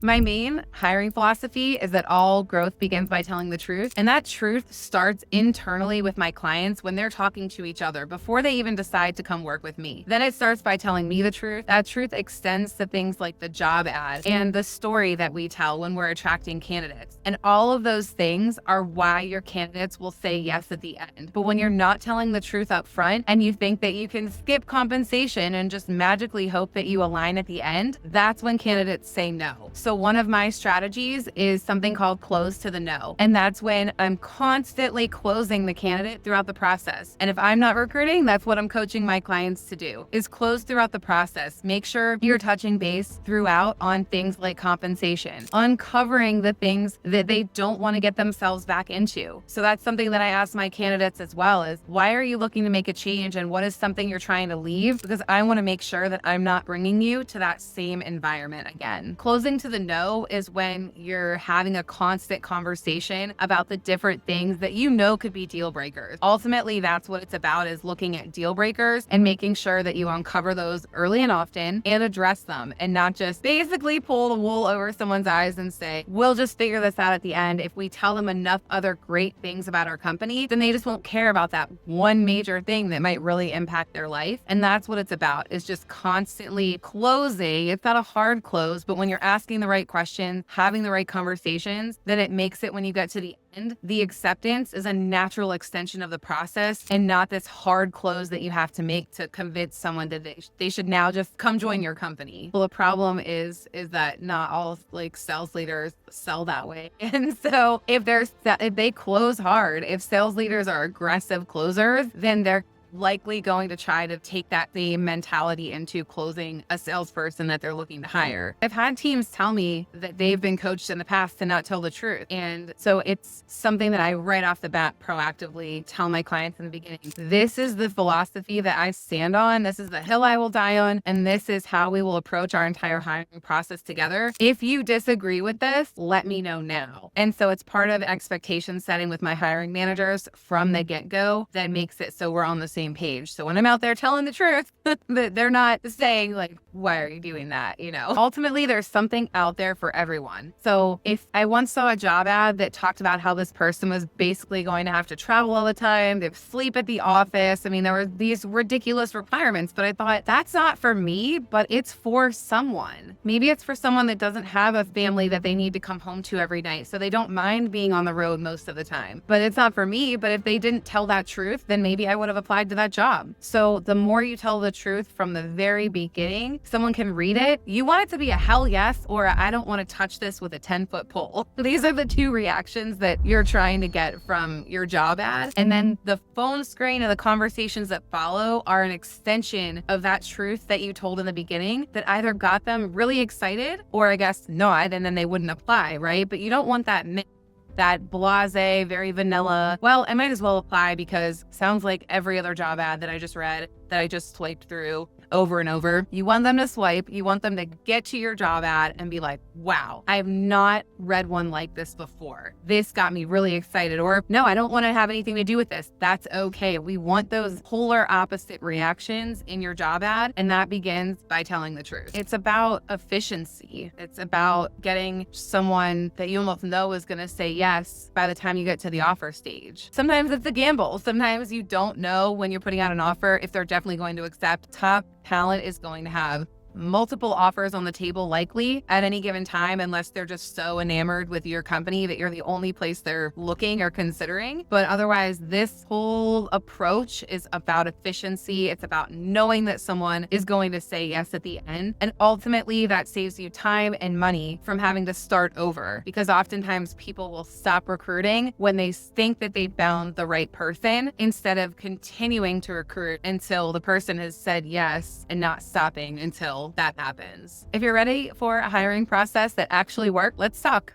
My main hiring philosophy is that all growth begins by telling the truth. And that truth starts internally with my clients when they're talking to each other before they even decide to come work with me. Then it starts by telling me the truth. That truth extends to things like the job ad and the story that we tell when we're attracting candidates. And all of those things are why your candidates will say yes at the end. But when you're not telling the truth up front and you think that you can skip compensation and just magically hope that you align at the end, that's when candidates say no. So one of my strategies is something called close to the no. And that's when I'm constantly closing the candidate throughout the process. And if I'm not recruiting, that's what I'm coaching my clients to do, is close throughout the process. Make sure you're touching base throughout on things like compensation, uncovering the things that they don't want to get themselves back into. So that's something that I ask my candidates as well, is why are you looking to make a change and what is something you're trying to leave? Because I want to make sure that I'm not bringing you to that same environment again. Closing to the no is when you're having a constant conversation about the different things that you know could be deal breakers. Ultimately, that's what it's about, is looking at deal breakers and making sure that you uncover those early and often and address them, and not just basically pull the wool over someone's eyes and say, we'll just figure this out at the end. If we tell them enough other great things about our company, then they just won't care about that one major thing that might really impact their life. And that's what it's about, is just constantly closing. It's not a hard close, but when you're asking the right questions, having the right conversations, then it makes it, when you get to the end, the acceptance is a natural extension of the process and not this hard close that you have to make to convince someone that they should now just come join your company. Well, the problem is that not all sales leaders sell that way. And so if they close hard, if sales leaders are aggressive closers, then they're likely going to try to take that same mentality into closing a salesperson that they're looking to hire. I've had teams tell me that they've been coached in the past to not tell the truth. And so it's something that I right off the bat proactively tell my clients in the beginning. This is the philosophy that I stand on. This is the hill I will die on. And this is how we will approach our entire hiring process together. If you disagree with this, let me know now. And so it's part of expectation setting with my hiring managers from the get-go that makes it so we're on the same page. So when I'm out there telling the truth, they're not saying why are you doing that? Ultimately, there's something out there for everyone. So if I once saw a job ad that talked about how this person was basically going to have to travel all the time, they sleep at the office. There were these ridiculous requirements, but I thought, that's not for me, but it's for someone. Maybe it's for someone that doesn't have a family that they need to come home to every night, so they don't mind being on the road most of the time. But it's not for me. But if they didn't tell that truth, then maybe I would have applied to that job. So the more you tell the truth from the very beginning, someone can read it. You want it to be a hell yes or I don't want to touch this with a 10-foot pole. These are the two reactions that you're trying to get from your job ad. And then the phone screen and the conversations that follow are an extension of that truth that you told in the beginning that either got them really excited or I guess not, and then they wouldn't apply, right? But you don't want that blasé, very vanilla, well, I might as well apply because sounds like every other job ad that I just read, that I just swiped through over and over. You want them to swipe, you want them to get to your job ad and be like, wow, I have not read one like this before. This got me really excited. Or no, I don't want to have anything to do with this. That's okay. We want those polar opposite reactions in your job ad. And that begins by telling the truth. It's about efficiency. It's about getting someone that you almost know is going to say yes by the time you get to the offer stage. Sometimes it's a gamble. Sometimes you don't know when you're putting out an offer if they're definitely going to accept. Top talent is going to have multiple offers on the table likely at any given time, unless they're just so enamored with your company that you're the only place they're looking or considering. But otherwise, this whole approach is about efficiency. It's about knowing that someone is going to say yes at the end. And ultimately, that saves you time and money from having to start over, because oftentimes people will stop recruiting when they think that they found the right person instead of continuing to recruit until the person has said yes and not stopping until that happens. If you're ready for a hiring process that actually works, let's talk.